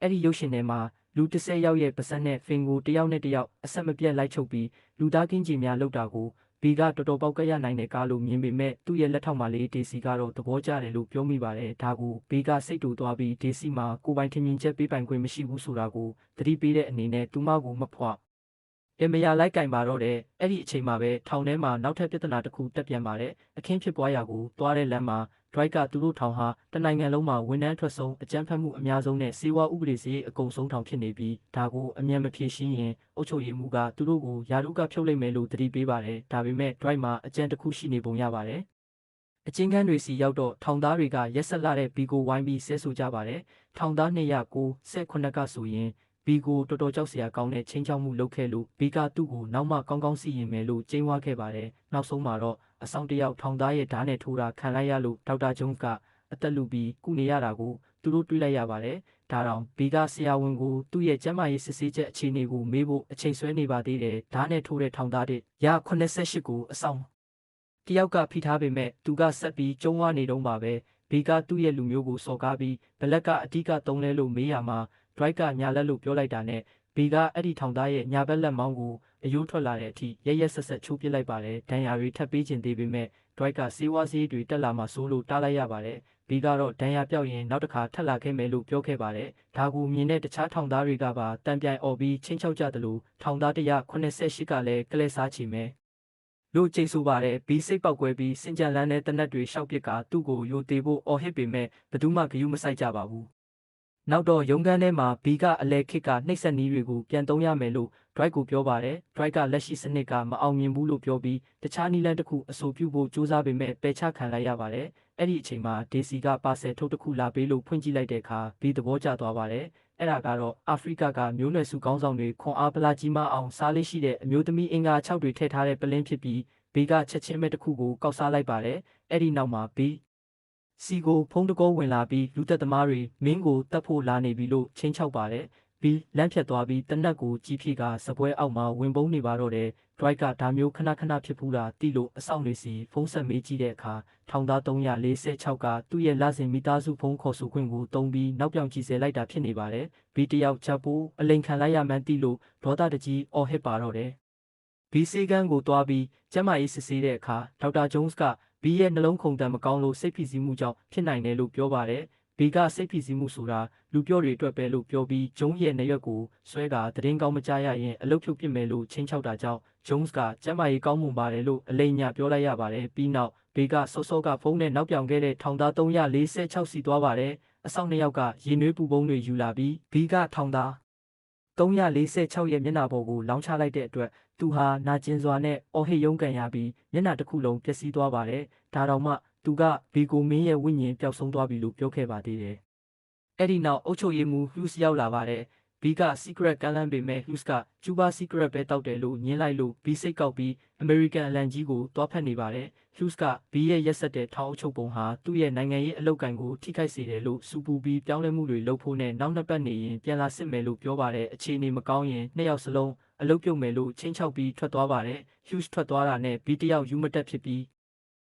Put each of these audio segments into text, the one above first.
အဲ့ဒီရုပ်ရှင်ထဲမှာလူ10ယောက်ရဲ့ပါဇက်နဲ့ဖင်ကိုတယောက်နဲ့တယောက်အဆက်မပြတ်လိုက်ချုပ်ပြီးလူသားကင်းကြီးများလောက်တာကိုဘီကတော်တော်ပေါက်ကရနိုင်တဲ့ကားလို့မြင်ပေမဲ့သူ့ရဲ့လက်ထောက်မှာလေးဒေစီကတော့သဘောကျတယ်လို့ပြောမိပါတယ်ဒါကိုဘီကစိတ်တူသွားပြီးဒေစီမှာကိုပိုင်ထင်မြင်ချက်ပေးပိုင်ခွင့်မရှိဘူးဆိုတာကိုသတိပေးတဲ့အနေနဲ့သူမကိုမဖွာမရလိုက်ကင်ပါတော့တဲ့အဲ့ဒီအချိန်မှာပဲထောင်ထဲမှာနောက်ထပ်ပြဿနာတစ်ခုတက်ပြန်ပါတယ်အခင်းဖြစ်ပွားရာကိုသွားတဲ့လမ်းမှာဒရိုက်ကသူတို့ထောင်ဟာတနိုင်ငံလုံးမှာဝန်ထမ်းထွက်ဆုံးအကြမ်းဖက်မှုအများဆုံးနဲ့စေဝါဥပဒေစည်းအကုန်ဆုံးထောင်ဖြစ်နေပြီးဒါကိုအမြန်မဖြေရှင်းရင်အုပ်ချုပ်ရေးမှူးကသူတို့ကိုယာရုကဖြုတ်လိုက်မယ်လို့သတိပေးပါတယ်ဒါပေမဲ့ဒရိုက်မှာအကြမ်းတစ်ခုရှိနေပုံရပါတယ်အချင်းကန်းတွေစီရောက်တော့ထောင်သားတွေကရက်ဆက်လာတဲ့ဘီကိုဝိုင်းပြီးဆဲဆိုကြပါတယ်ထောင်သား298ကဆိုရင်ဘီကိုတော်တော်ကြောက်စရာကောင်းတဲ့ချင်းချောက်မှုလုပ်ခဲ့လို့ဘီကသူ့ကိုနောက်မှကောင်းကောင်းစီရင်မယ်လို့ကြိမ်းဝါခဲ့ပါတယ်နောက်ဆုံးမှာတော့အဆောင်တယောက်ထောင်သားရဲ့ဓာတ်နဲ့ထိုးတာခံလိုက်ရလို့ဒေါက်တာဂျုံးကအသက်လူပြီးကုနေရတာကိုသူတို့တွေးလိုက်ရပါတယ်ဒါတောင်ဘီကဆရာဝန်ကိုသူ့ရဲ့ကျန်းမာရေးစစ်ဆေးချက်အခြေအနေကိုမေးဖို့အချိန်ဆွဲနေပါသေးတယ်ဓာတ်နဲ့ထိုးတဲ့ထောင်သားတွေရ88ကိုအဆောင်တယောက်ကဖိထားပေမဲ့သူကဆက်ပြီးကျုံးဝနေတော့ပါပဲဘီကသူ့ရဲ့လူမျိုးကိုစော်ကားပြီးဘလက်ကအဓိကသုံးလဲလို့မေးရမှာဒရိုက်ကညာလက်လို့ပြောလိုက်တာနဲ့ဘီကအဲ့ဒီထောင်သားရဲ့ညာဘက်လက်မောင်းကိုအယိုးထွက်လာတဲ့အထိရက်ဆက်ချိုးပစ်လိုက်ပါတယ်ဒဏ်ရာတွေထပ်ပေးခြင်းသေးပေမဲ့ဒရိုက်ကစေဝါစေးတွေတက်လာမှဆိုးလို့တားလိုက်ရပါတယ်ဘီကတော့ဒဏ်ရာပြောက်ရင်နောက်တစ်ခါထပ်လာခဲ့မယ်လို့ပြောခဲ့ပါတယ်ဒါကိုမြင်တဲ့တခြားထောင်သားတွေကပါတံပြိုင်អော်ပြီးချင်းချောက်ကြသလိုထောင်သား188ကလည်းကလဲစားချီမယ်လို့ချိန်ဆိုပါတယ်ဘီစိတ်ပေါက်ကွဲပြီးစင်ကြံလန်းတဲ့တနက်တွေရှောက်ပစ်ကသူ့ကိုယိုသေးဖို့អော်ဟစ်ပေမဲ့ဘသူမှဂယုမဆိုင်ကြပါဘူးနောက်တော့ရုံးခန်းထဲမှာဘီကအလဲခစ်ကနှိပ်စက်နီးတွေကိုပြန်သုံးရမယ်လို့ဒရိုက်ကိုပြောပါတယ်ဒရိုက်ကလက်ရှိစနစ်ကမအောင်မြင်ဘူးလို့ပြောပြီးတခြားနီလန်းတစ်ခုအဆိုပြုဖို့စူးစမ်းပေမဲ့ပယ်ချခံလိုက်ရပါတယ်အဲ့ဒီအချိန်မှာဒေစီကပါဆယ်ထုတ်တစ်ခုလာပေးလို့ဖွင့်ကြည့်လိုက်တဲ့အခါဘီသဘောကျသွားပါတယ်အဲ့ဒါကတော့အာဖရိကကမျိုးနွယ်စုကောင်းဆောင်တွေခွန်အားပလာကြီးမအောင်စားလေးရှိတဲ့အမျိုးသမီးအင်္ဂါ6တွေထည့်ထားတဲ့ပလင်းဖြစ်ပြီးဘီကချက်ချင်းပဲတစ်ခုကိုကောက်စားလိုက်ပါတယ်အဲ့ဒီနောက်မှာဘီစီကိုဖုံးတကောဝင်လာပြီးလူသက်သမားတွေမင်းကိုတတ်ဖို့လာနေပြီလို့ချင်းချောက်ပါတယ်ပြီးလမ်းဖြတ်သွားပြီးတနက်ကိုကြီးဖြည့်ကစပွဲအောက်မှာဝင်ပုန်းနေပါတော့တယ်ဒရိုက်ကဒါမျိုးခဏဖြစ်ဖူးတာတိလို့အဆောင်တွေစီဖုံးဆက်မေးကြည့်တဲ့အခါထောင်သား346ကသူ့ရဲ့လစဉ်မိသားစုဖုံးခေါ်ဆိုခွင့်ကိုတုံးပြီးနောက်ပြောင်ကြည့်စေလိုက်တာဖြစ်နေပါတယ်ဘီတယောက်ချက်ပိုးအလိန်ခံလိုက်ရမှန်းတိလို့ဒေါသတကြီးအော်ဟစ်ပါတော့တယ်ဘီစေကန်းကိုတွားပြီးကျမကြီးစစ်ဆေးတဲ့အခါဒေါက်တာဂျုံးစ်ကဘီရဲ့နှလုံးခုန်တန်မကောင်းလို့စိတ်ဖိစီးမှုကြောင့်ဖြစ်နိုင်တယ်လို့ပြောပါတယ်ဘီကစိတ်ဖိစီးမှုဆိုတာလူပြောတွေအတွက်ပဲလို့ပြောပြီးဂျုံးရဲ့နေရွက်ကိုဆွဲကသတင်းကောင်းမကြားရရင်အလုတ်ဖြုတ်ပစ်မယ်လို့ချင်းချောက်တာကြောင့်ဂျုံးစ်ကကျမ်းမာရေးကောင်းမွန်ပါတယ်လို့အလိမ်ညာပြောလိုက်ရပါတယ်ပြီးနောက်ဘီကစောကဖုန်းနဲ့နောက်ပြောင်ခဲ့တဲ့ထောင်သား346စီသွားပါတယ်အဆောင်2ယောက်ကရေနွေးပူပုံးတွေယူလာပြီးဘီကထောင်သား346ရဲ့မျက်နှာပေါ်ကိုလောင်းချလိုက်တဲ့အတွက်သူဟာနာကျင်စွာနဲ့အော်ဟစ်ရုန်းကန်ရပြီးမျက်နှာတစ်ခုလုံးပျက်စီးသွားပါတယ်ဒါတောင်မှသူကဘီကိုမင်းရဲ့ဝိညာဉ်ပျောက်ဆုံးသွားပြီလို့ပြောခဲ့ပါသေးတယ်အဲ့ဒီနောက်အုပ်ချုပ်ရေးမှူးဟျူးစ်ရောက်လာပါတယ်ဘီက secret ကမ်းလှမ်းပေမဲ့ဟျူးစ်ကကျူဘာ secret ပဲတောက်တယ်လို့ညင်းလိုက်လို့ဘီစိတ်ကောက်ပြီး American အလံကြီးကိုတွားဖက်နေပါတယ်ဟျူးစ်ကဘီရဲ့ရက်ဆက်တဲ့ထောင်အုပ်ချုပ်ပုံဟာသူ့ရဲ့နိုင်ငံရေးအလုပ်ကိုင်ကိုထိခိုက်စေတယ်လို့စူပူပြီးပြောင်းလဲမှုတွေလုပ်ဖို့နဲ့နောက်နှစ်ပတ်နေရင်ပြန်လာစစ်မယ်လို့ပြောပါတယ်အခြေအနေမကောင်းရင်နှစ်ယောက်စလုံးအလုပ်ပြုတ်မယ်လို့ချင်းချောက်ပြီးထွက်သွားပါတယ်ဟျူးစ်ထွက်သွားတာနဲ့ဘီတယောက်ယူမတက်ဖြစ်ပြီး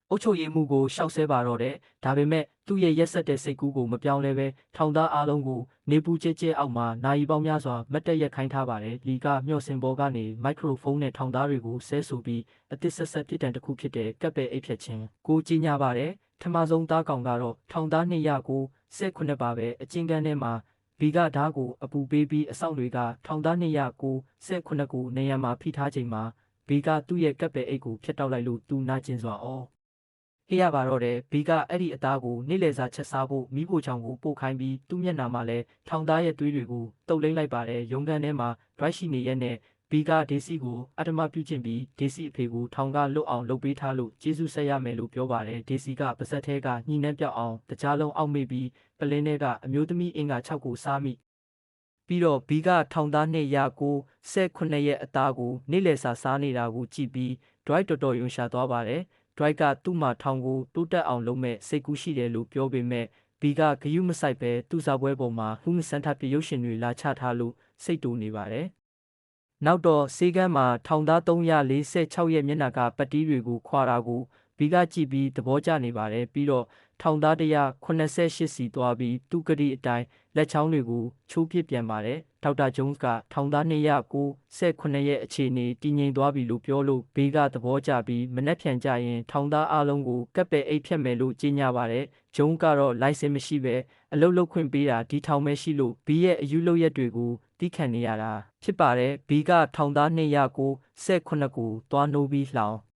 အုပ်ချုပ်ရေးမှူးကိုရှောက်ဆဲပါတော့တယ်ဒါပေမဲ့သူ့ရဲ့ရက်ဆက်တဲ့စိတ်ကူးကိုမပြောင်းလဲပဲထောင်သားအားလုံးကိုနေပူကျဲအောက်မှာနာရီပေါင်းများစွာမတ်တက်ရက်ခိုင်းထားပါတယ်လီကမျှော့စင်ပေါ်ကနေမိုက်ခရိုဖုန်းနဲ့ထောင်သားတွေကိုဆဲဆိုပြီးအသစ်ဆက်ပြစ်ဒဏ်တစ်ခုဖြစ်တဲ့ကပ်ပဲအိတ်ဖြတ်ခြင်းကိုကြီးညာပါတယ်ထမဆုံးသားကောင်ကတော့ထောင်သား298ပါပဲအချင်းကန်းထဲမှာဘီကဓားကိုအပူပေးပြီးအဆောင်တွေကထောင်သား298ကိုနေရာမှာဖိထားချိန်မှာဘီကသူ့ရဲ့ကပ်ပဲအိတ်ကိုဖျက်တောက်လိုက်လို့သူနာကျင်စွာအော်ဟေးရပါတော့တယ်ဘီကအဲ့ဒီအသားကိုနေ့လယ်စာချက်စားဖို့မိဖို့ချောင်ကိုပို့ခိုင်းပြီးသူ့မျက်နှာမှာလည်းထောင်သားရဲ့သွေးတွေကိုတုပ်လိမ့်လိုက်ပါတယ်ရုံးခန်းထဲမှာဒရိုက်ရှိနေရဲ့နဲ့ဘီကဒေစီကိုအတ္တမပြုကျင့်ပြီးဒေစီအဖေကိုထောင်ကလွတ်အောင်လုပ်ပေးထားလို့ကျေးဇူးဆက်ရမယ်လို့ပြောပါတယ်ဒေစီကပါဇက်ထဲကညှိနှံပြောက်အောင်တကြားလုံးအောက်မေ့ပြီးပလင်းထဲကအမျိုးသမီးအင်္ဂါ6ကိုစားမိပြီးတော့ဘီကထောင်သား298ရဲ့အသားကိုနေ့လယ်စာစားနေတာကိုကြည့်ပြီးဒရိုက်တော်ယွန်ရှာသွားပါတယ်ဒရိုက်ကသူ့မှာထောင်ကိုတိုးတက်အောင်လုပ်မဲ့စိတ်ကူးရှိတယ်လို့ပြောပေမဲ့ဘီကဂယုမဆိုင်ပဲသူ့စာပွဲပေါ်မှာလူမစန်ထပြရုပ်ရှင်တွေလာချထားလို့စိတ်တူနေပါတယ်နောက်တော့စေကန်းမှာထောင်သား346ရဲ့မျက်နှာကပတ်တီးတွေကိုခွာတာကို ဘီကကြည့်ပြီးသဘောကျနေပါတယ်ပြီးတော့ထောင်သား188စီသွားပြီးသူကတိအတိုင်းလက်ချောင်းတွေကိုချိုးပစ်ပြန်ပါတယ်ဒေါက်တာဂျုံးစ်ကထောင်သား298ရဲ့အခြေအနေတည်ငြိမ်သွားပြီလို့ပြောလို့ဘေးကသဘောကျပြီးမနှက်ဖြန်ကြရင်ထောင်သားအားလုံးကိုကပ်ပယ်အိတ်ဖြတ်မယ်လို့ကြေညာပါတယ်ဂျုံးကတော့လိုင်စင်မရှိပဲအလုပ်လုပ်ခွင့်ပေးတာဒီထောင်ပဲရှိလို့ဘီရဲ့အယူလုပ်ရက်တွေကိုတီးခံနေရတာဖြစ်ပါတယ်ဘီကထောင်သား298ကိုသွားနိုးပြီးလှောင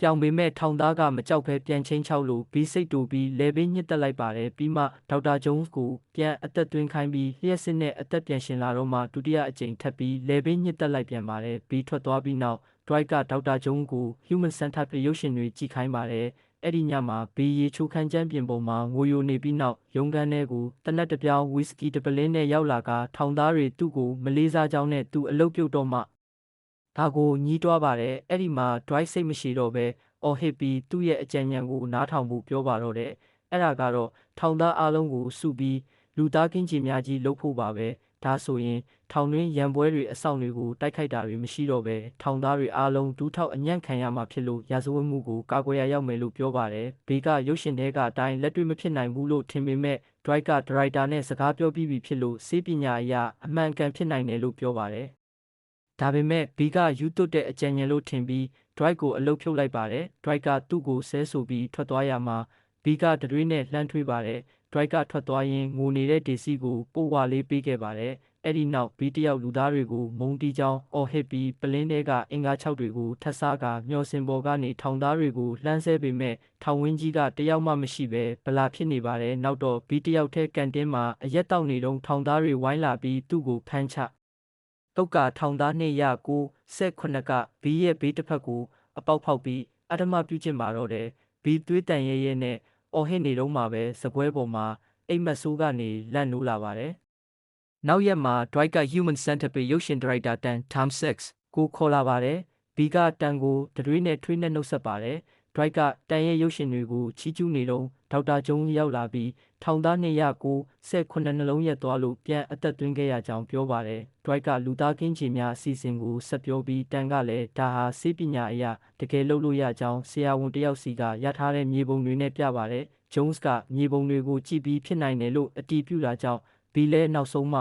်ပြောင်ပေမဲ့ထောင်သားကမကြောက်ဘဲပြန်ချင်းချောက်လို့ဘီစိတ်တူပြီးလဲပေးညှစ်တက်လိုက်ပါတယ်ပြီးမှဒေါက်တာဂျုံးစ်ကိုပြန်အသက်သွင်းခိုင်းပြီးလျှက်စစ်နဲ့အသက်ပြန်ရှင်လာတော့မှဒုတိယအကြိမ်ထပ်ပြီးလဲပေးညှစ်တက်လိုက်ပြန်ပါတယ်ဘီထွက်သွားပြီးနောက်ဒရိုက်ကဒေါက်တာဂျုံးစ်ကို Human Centipede ရုပ်ရှင်တွေကြည့်ခိုင်းပါတယ်အဲ့ဒီညမှာဘီရေချိုးခန်းကျန်းပြင်ပေါ်မှာငိုယိုနေပြီးနောက်ရုံးခန်းထဲကိုတနက်တစ်ပြောင်းဝီစကီတစ်ပလင်းနဲ့ရောက်လာကထောင်သားတွေသူ့ကိုမလေးစားကြောင်းနဲ့သူအလုတ်ပြုတ်တော့မှဒါကိုညီးတွားပါတယ်အဲ့ဒီမှာဒရိုက်စိတ်မရှိတော့ပဲအော်ဟစ်ပြီးသူ့ရဲ့အကြံဉာဏ်ကိုနားထောင်ဖို့ပြောပါတော့တယ်အဲ့ဒါကတော့ထောင်သားအားလုံးကိုစုပြီးလူသားကင်းချီများကြီးလုပ်ဖို့ပါပဲဒါဆိုရင်ထောင်တွင်းရန်ပွဲတွေအဆောင်တွေကိုတိုက်ခိုက်တာတွေမရှိတော့ပဲထောင်သားတွေအားလုံးဒူးထောက်အညံ့ခံရမှာဖြစ်လို့ရာဇဝတ်မှုကိုကာကွယ်ရရောက်မယ်လို့ပြောပါတယ်ဘေးကရုပ်ရှင်ထဲကအတိုင်းလက်တွေ့မဖြစ်နိုင်ဘူးလို့ထင်ပေမဲ့ဒရိုက်ကဒရိုက်တာနဲ့စကားပြောပြီးပြီဖြစ်လို့စေပညာအရာအမှန်ကန်ဖြစ်နိုင်တယ်လို့ပြောပါတယ်ဒါပေမဲ့ဘီကယူသွတ်တဲ့အကြံဉာဏ်လို့ထင်ပြီးဒရိုက်ကိုအလုတ်ဖြုတ်လိုက်ပါတယ်ဒရိုက်ကသူ့ကိုဆဲဆိုပြီးထွက်သွားရမှာဘီကတရွေးနဲ့လှမ်းထွေးပါတယ်ဒရိုက်ကထွက်သွားရင်ငိုနေတဲ့ဒေစီကိုပို့ဝါလေးပေးခဲ့ပါတယ်အဲ့ဒီနောက်ဘီတယောက်လူသားတွေကိုမုံတီးကြောင်းအော်ဟစ်ပြီးပလင်းထဲကအင်္ဂါ6တွေကိုထပ်စားကမျောစင်ပေါ်ကနေထောင်သားတွေကိုလှမ်းဆဲပေမဲ့ထောင်ဝင်းကြီးကတယောက်မှမရှိပဲဗလာဖြစ်နေပါတယ်နောက်တော့ဘီတယောက်ထဲကန်တင်းမှာအရက်တောက်နေတော့ထောင်သားတွေဝိုင်းလာပြီးသူ့ကိုဖမ်းချတုတ်ကထောင်သား298ကဘီရဲ့ဘေးတစ်ဖက်ကိုအပေါက်ဖောက်ပြီးအဓမ္မပြုကျင့်ပါတော့တယ်ဘီသွေးတန်ရဲရဲနဲ့အော်ဟစ်နေတော့မှပဲစပွဲပေါ်မှာအိမ်မက်ဆိုးကနေလန့်နိုးလာပါတယ်နောက်ရက်မှာဒရိုက်က Human Centipede ရုပ်ရှင်ဒါရိုက်တာတန် Tom Six ကိုခေါ်လာပါတယ်ဘီကတန်ကိုတရွေးနဲ့ထွေးနဲ့နှုတ်ဆက်ပါတယ်ဒရိုက်ကတန်ရဲ့ရုပ်ရှင်တွေကိုချီးကျူးနေတော့ဒေါက်တာဂျုံးရောက်လာပြီးထောင်သား298နှလုံးရက်သွားလို့ပြန်အသက်သွင်းခဲ့ရကြောင်းပြောပါတယ်ဒရိုက်ကလူသားကင်းချီများအစီအစဉ်ကိုဆက်ပြောပြီးတန်ကလည်းဒါဟာစေပညာအရာတကယ်လုပ်လို့ရကြောင်းဆရာဝန်တယောက်စီကရထားတဲ့မြေပုံတွေနဲ့ပြပါတယ်ဂျုံးစ်ကမြေပုံတွေကိုကြည့်ပြီးဖြစ်နိုင်တယ်လို့အတည်ပြုလာကြောင်းဘီလဲနောက်ဆုံးမ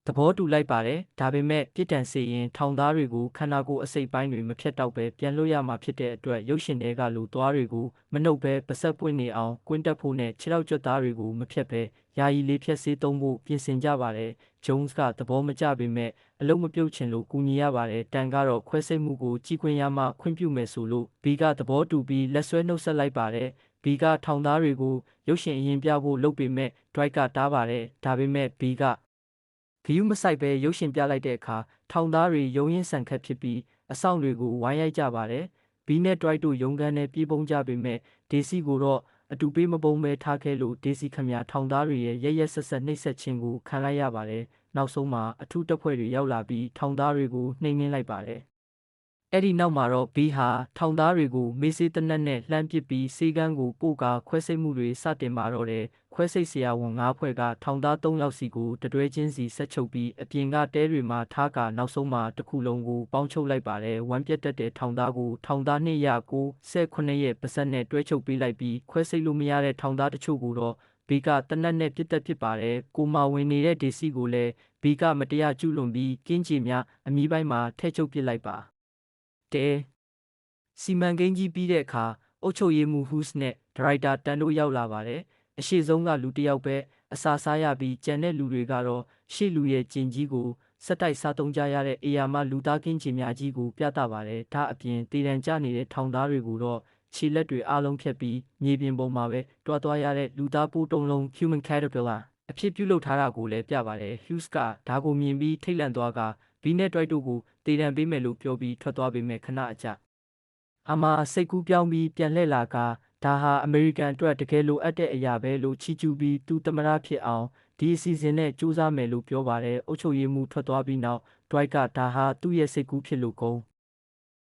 ှသဘောတူလိုက်ပါတယ်ဒါပေမဲ့ပြစ်ဒဏ်စေရင်ထောင်သားတွေကိုခန္ဓာကိုယ်အစိတ်ပိုင်းတွေမဖြတ်တော့ပဲပြန်လွှတ်ရမှာဖြစ်တဲ့အတွက်ရုပ်ရှင်တွေကလူသွားတွေကိုမနှုတ်ပဲပါဆက်ပွင့်နေအောင်ကွင်းတက်ဖို့နဲ့ခြေထောက်ကြွသားတွေကိုမဖြတ်ပဲယာယီလေးဖြတ်စေးသုံးဖို့ပြင်ဆင်ကြပါတယ်ဂျုံးစ်ကသဘောမကျပေမဲ့အလုံးမပြုတ်ချင်လို့ကူညီရပါတယ်တန်ကတော့ခွဲစိတ်မှုကိုကြီးခွင့်ရမှခွင့်ပြုမယ်ဆိုလို့ဘီကသဘောတူပြီးလက်ဆွဲနှုတ်ဆက်လိုက်ပါတယ်ဘီကထောင်သားတွေကိုရုပ်ရှင်အရင်ပြဖို့လုပ်ပေမဲ့ဒရိုက်ကတားပါတယ်ဒါပေမဲ့ဘီကဂယူးမဆိုင်ပဲရုပ်ရှင်ပြလိုက်တဲ့အခါထောင်သားတွေရုံရင်ဆန်ခတ်ဖြစ်ပြီးအဆောင်တွေကိုဝိုင်းရိုက်ကြပါတယ်ဘီနဲ့ဒရိုက်တို့ရုံးခန်းနဲ့ပြေးပုံကြပေမဲ့ဒေစီကိုတော့အတူပေးမပုံပဲထားခဲ့လို့ဒေစီခမထောင်သားတွေရဲ့ရက်ရက်ဆက်ဆက်နှိပ်စက်ခြင်းကိုခံလိုက်ရပါတယ်နောက်ဆုံးမှာအထူးတပ်ဖွဲ့တွေရောက်လာပြီးထောင်သားတွေကိုနှိမ်နင်းလိုက်ပါတယ်အဲ့ဒီနောက်မှာတော့ဘီဟာထောင်သားတွေကိုမေးစေးတနက်နဲ့လှမ်းပစ်ပြီးစေကန်းကိုပို့ကာခွဲစိတ်မှုတွေစတင်มาတော့တယ်ခွဲစိတ်ဆရာဝန်9ဖွဲ့ကထောင်သား3ယောက်စီကိုတတွဲချင်းစီဆက်ချုပ်ပြီးအပြင်ကတဲတွေမှာထားကာနောက်ဆုံးမှာတစ်ခုလုံးကိုပေါင်းချုပ်လိုက်ပါတယ်ဝမ်းပြတ်တက်တဲ့ထောင်သားကိုထောင်သား298ရဲ့ပါဇက်နဲ့တွဲချုပ်ပေးလိုက်ပြီးခွဲစိတ်လို့မရတဲ့ထောင်သားတချို့ကိုတော့ဘီကတနက်နဲ့ပြစ်တက်ဖြစ်ပါတယ်ကိုမာဝင်နေတဲ့ဒေစီကိုလည်းဘီကမတရားကျူးလွန်ပြီးကင်းချီများအမီးပိုင်းမှာထဲချုပ်ပစ်လိုက်ပါတဲစီမံကိန်းကြီးပြီးတဲ့အခါအုတ်ချုပ်ရည်မှုဟူးစ်နဲ့ဒါရိုက်တာတန်တို့ရောက်လာပါတယ်အရှိဆုံးကလူတစ်ယောက်ပဲအစာစားရပြီးကြံတဲ့လူတွေကတော့ရှေ့လူရဲ့ကျင်ကြီးကိုစက်တိုက်စားသုံးကြရတဲ့အေယာမလူသားကင်းချင်များကြီးကိုပြသပါတယ်ဒါအပြင်တည်တံကျနေတဲ့ထောင်သားတွေကိုတော့ခြေလက်တွေအားလုံးဖြတ်ပြီးမြေပြင်ပေါ်မှာပဲတွားသွားရတဲ့လူသားပိုးတုံးလုံး Human Caterpillar အဖြစ်ပြုလုပ်ထားတာကိုလည်းပြပါတယ်ဟျူးစ်ကဒါကိုမြင်ပြီးထိတ်လန့်သွားကဘီနဲ့ဒရိုက်တို့ကိုတည်တံပေးမယ်လို့ပြောပြီးထွက်သွားပေမဲ့ခဏအကြာအမာစိတ်ကူးပြောင်းပြီးပြန်လှည့်လာကဒါဟာအမေရိကန်အတွက်တကယ်လိုအပ်တဲ့အရာပဲလို့ချီးကျူးပြီးသူသမရဖြစ်အောင်ဒီအစီအစဉ်နဲ့စူးစမ်းမယ်လို့ပြောပါတယ်အုတ်ချုပ်ရည်မှုထွက်သွားပြီးနောက်ဒရိုက်ကဒါဟာသူ့ရဲ့စိတ်ကူးဖြစ်လို့ကုန်